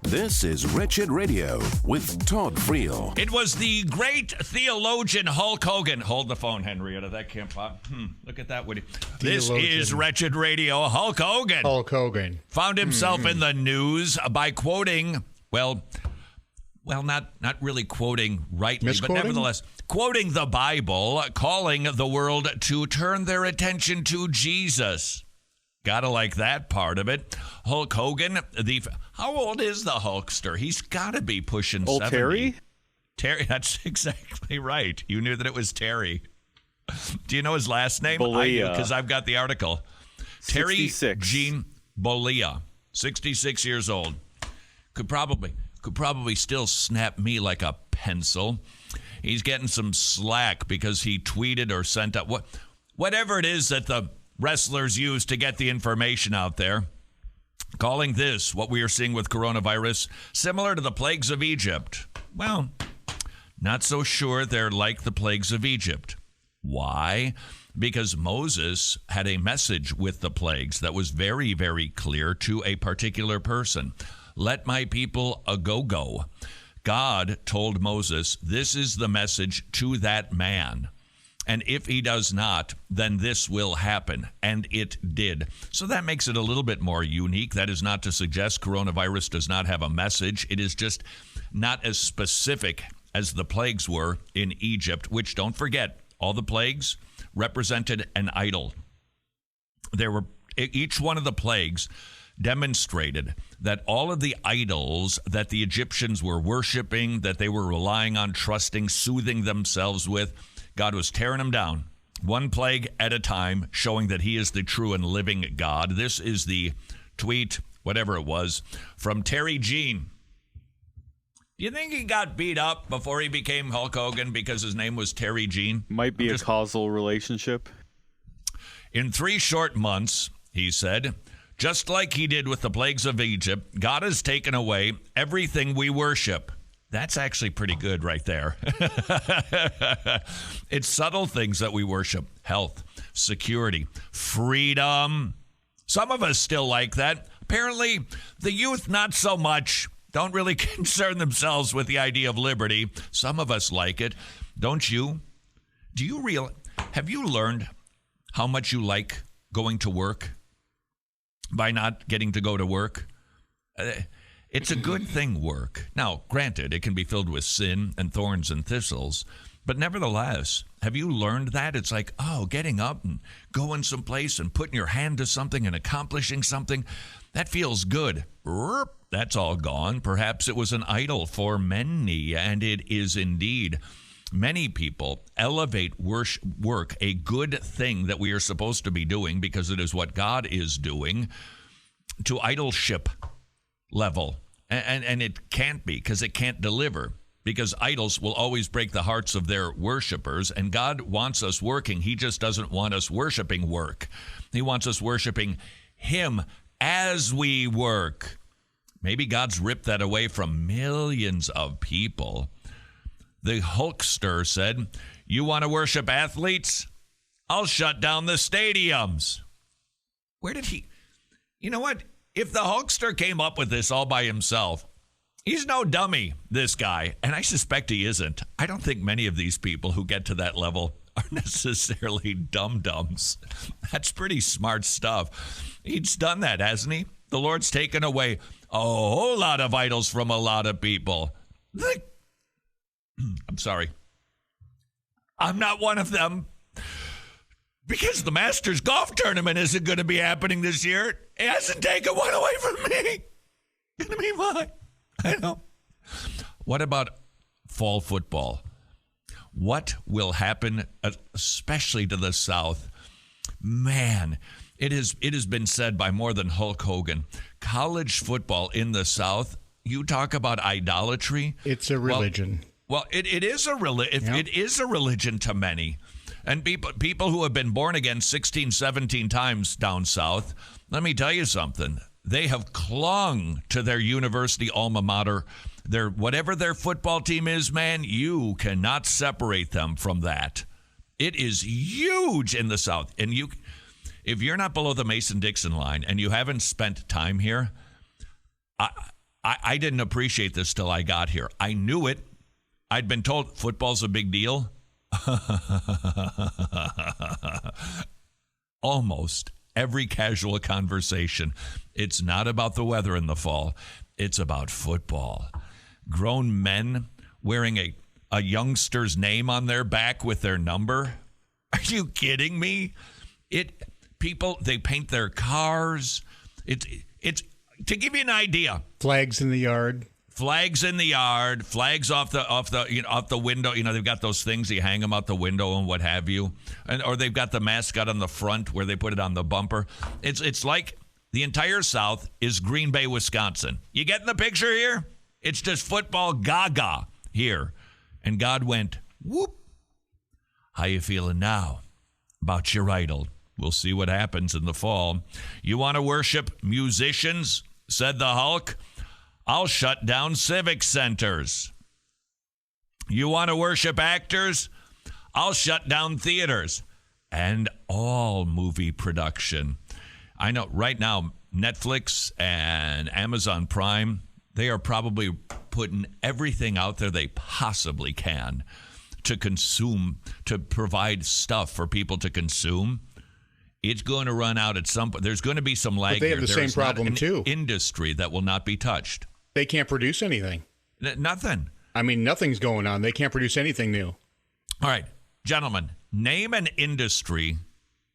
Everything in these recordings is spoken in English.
This is Wretched Radio with Todd Friel. It was the great theologian Hulk Hogan. Hold the phone, Henrietta. That can't pop. Look at that, Woody. This is Wretched Radio. Hulk Hogan. Hulk Hogan Found himself in the news by quoting, well, not really quoting rightly, but nevertheless, quoting the Bible, calling the world to turn their attention to Jesus. Gotta like that part of it. Hulk Hogan, how old is the Hulkster? He's gotta be pushing 70. Terry? Terry, that's exactly right. You knew that it was Terry. Do you know his last name? Bollea. I do, because I've got the article. 66. Terry Gene Bollea, 66 years old. Could probably still snap me like a pencil. He's getting some slack because he tweeted or sent out whatever it is that the wrestlers use to get the information out there, calling this, what we are seeing with coronavirus, similar to the plagues of Egypt. Well, not so sure they're like the plagues of Egypt. Why? Because Moses had a message with the plagues that was very, very clear to a particular person. Let my people go. God told Moses, this is the message to that man. And if he does not, then this will happen. And it did. So that makes it a little bit more unique. That is not to suggest coronavirus does not have a message. It is just not as specific as the plagues were in Egypt, which, don't forget, all the plagues represented an idol. Each one of the plagues demonstrated that all of the idols that the Egyptians were worshiping, that they were relying on, trusting, soothing themselves with, God was tearing them down, one plague at a time, showing that he is the true and living God. This is the tweet, whatever it was, from Terry Gene. Do you think he got beat up before he became Hulk Hogan because his name was Terry Gene? Might be a causal relationship. In 3 short months, he said, just like he did with the plagues of Egypt, God has taken away everything we worship. That's actually pretty good right there. It's subtle things that we worship. Health, security, freedom. Some of us still like that. Apparently, the youth not so much. Don't really concern themselves with the idea of liberty. Some of us like it. Don't you? Have you learned how much you like going to work by not getting to go to work? It's a good thing, work. Now, granted, it can be filled with sin and thorns and thistles, but nevertheless, have you learned that? It's like, getting up and going someplace and putting your hand to something and accomplishing something, that feels good. That's all gone. Perhaps it was an idol for many, and it is indeed. Many people elevate work, a good thing that we are supposed to be doing because it is what God is doing, to idolship level. And it can't be, because it can't deliver, because idols will always break the hearts of their worshipers, and God wants us working. He just doesn't want us worshiping work. He wants us worshiping him as we work. Maybe God's ripped that away from millions of people. The Hulkster said, you want to worship athletes? I'll shut down the stadiums. Where did he? You know what? If the Hulkster came up with this all by himself, he's no dummy, this guy. And I suspect he isn't. I don't think many of these people who get to that level are necessarily dum-dums. That's pretty smart stuff. He's done that, hasn't he? The Lord's taken away a whole lot of idols from a lot of people. I'm sorry. I'm not one of them. Because the Masters golf tournament isn't going to be happening this year. It hasn't taken one away from me. Gonna be mine. I know. What about fall football? What will happen, especially to the South? Man, it has been said by more than Hulk Hogan. College football in the South, you talk about idolatry. It's a religion. Well, it is a It is a religion to many. And people who have been born again 16, 17 times down south, let me tell you something. They have clung to their university alma mater. Whatever their football team is, man, you cannot separate them from that. It is huge in the South. And if you're not below the Mason-Dixon line and you haven't spent time here, I didn't appreciate this till I got here. I knew it. I'd been told football's a big deal. Almost every casual conversation. It's not about the weather in the fall. It's about football. Grown men wearing a youngster's name on their back with their number. Are you kidding me? People, they paint their cars. It's to give you an idea. Flags in the yard. Flags in the yard, flags off the window. You know, they've got those things, you hang them out the window and what have you. Or they've got the mascot on the front where they put it on the bumper. It's like the entire South is Green Bay, Wisconsin. You getting the picture here? It's just football gaga here. And God went, whoop. How you feeling now about your idol? We'll see what happens in the fall. You want to worship musicians, said the Hulk? I'll shut down civic centers. You want to worship actors? I'll shut down theaters and all movie production. I know right now, Netflix and Amazon Prime, they are probably putting everything out there they possibly can to consume, to provide stuff for people to consume. It's going to run out at some point. There's going to be some lag. But they have the same problem too. Industry that will not be touched. They can't produce anything. Nothing. I mean, nothing's going on. They can't produce anything new. All right, gentlemen, name an industry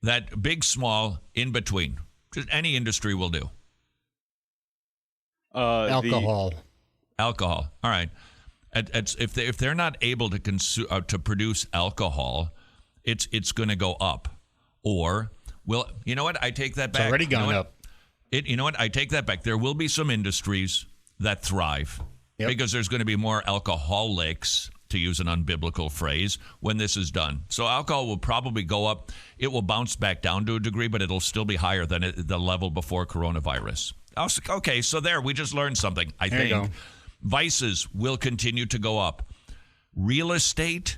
that big, small, in between. Just any industry will do. Alcohol. Alcohol. All right. If they're not able to to produce alcohol, it's going to go up. Or you know what? I take that back. It's already gone up. You know what? I take that back. There will be some industries that thrive because there's going to be more alcoholics, to use an unbiblical phrase, when this is done. So alcohol will probably go up. It will bounce back down to a degree, but it'll still be higher than the level before coronavirus. Okay, so we just learned something. I think vices will continue to go up. Real estate,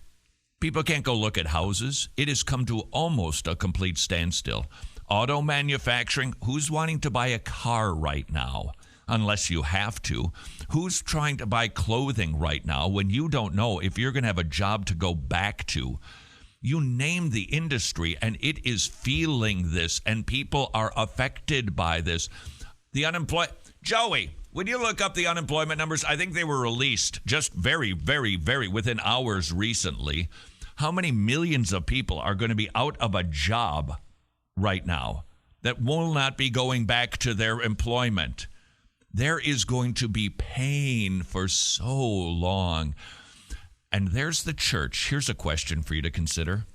people can't go look at houses. It has come to almost a complete standstill. Auto manufacturing, who's wanting to buy a car right now? Unless you have to. Who's trying to buy clothing right now when you don't know if you're going to have a job to go back to? You name the industry, and it is feeling this, and people are affected by this. The unemployment. Joey, would you look up the unemployment numbers? I think they were released just very, very, very within hours recently. How many millions of people are going to be out of a job right now that will not be going back to their employment? There is going to be pain for so long. And there's the church. Here's a question for you to consider.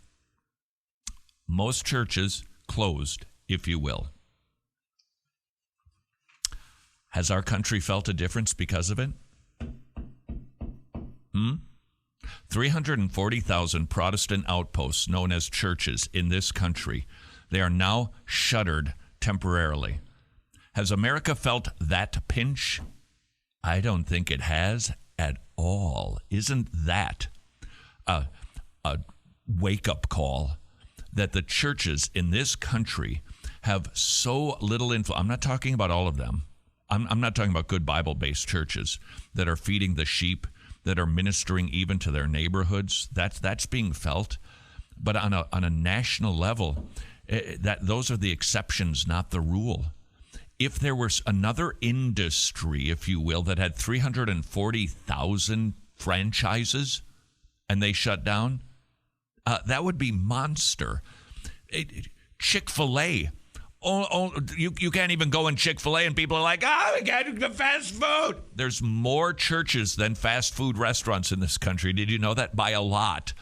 Most churches closed, if you will. Has our country felt a difference because of it? 340,000 Protestant outposts known as churches in this country. They are now shuttered temporarily. Has America felt that pinch? I don't think it has at all. Isn't that a wake-up call that the churches in this country have so little influence? I'm not talking about all of them. I'm not talking about good Bible-based churches that are feeding the sheep, that are ministering even to their neighborhoods. That's being felt. But on a national level, those are the exceptions, not the rule. If there was another industry, if you will, that had 340,000 franchises and they shut down, that would be monster. Chick-fil-A. You can't even go in Chick-fil-A and people are like, we got the fast food. There's more churches than fast food restaurants in this country. Did you know that? By a lot.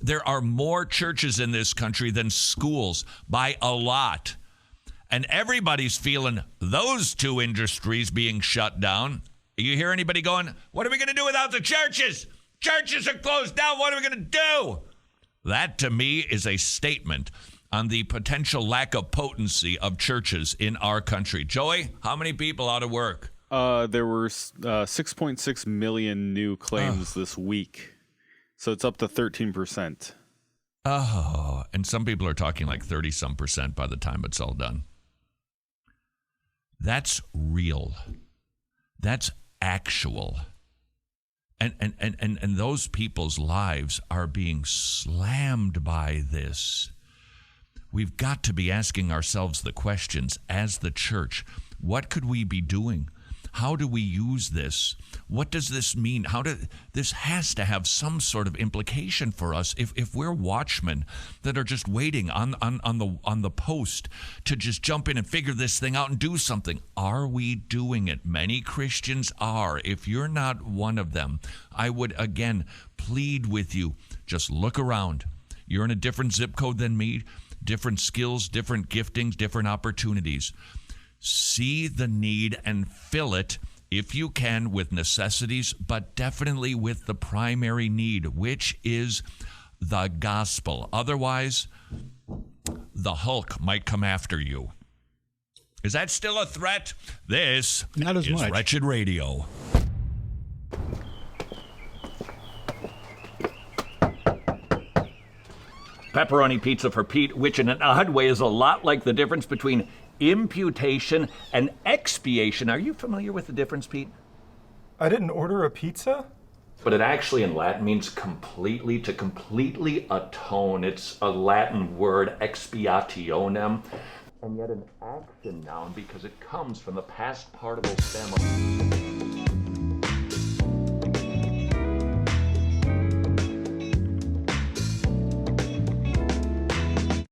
There are more churches in this country than schools by a lot. And everybody's feeling those two industries being shut down. You hear anybody going, what are we going to do without the churches? Churches are closed down. What are we going to do? That, to me, is a statement on the potential lack of potency of churches in our country. Joey, how many people out of work? There were 6.6 million new claims this week. So it's up to 13%. Oh, and some people are talking like 30-some% by the time it's all done. That's real. That's actual. And those people's lives are being slammed by this. We've got to be asking ourselves the questions as the church. What could we be doing? How do we use this? What does this mean? This has to have some sort of implication for us if we're watchmen that are just waiting on the post to just jump in and figure this thing out and do something. Are we doing it? Many Christians are. If you're not one of them, I would again plead with you, just look around. You're in a different zip code than me, different skills, different giftings, different opportunities. See the need and fill it, if you can, with necessities, but definitely with the primary need, which is the gospel. Otherwise, the Hulk might come after you. Is that still a threat? This Not as is much. Wretched Radio. Pepperoni pizza for Pete, which in an odd way is a lot like the difference between imputation and expiation. Are you familiar with the difference, Pete? I didn't order a pizza? But it actually in Latin means completely, to completely atone. It's a Latin word, expiationem, and yet an action noun because it comes from the past participle stem of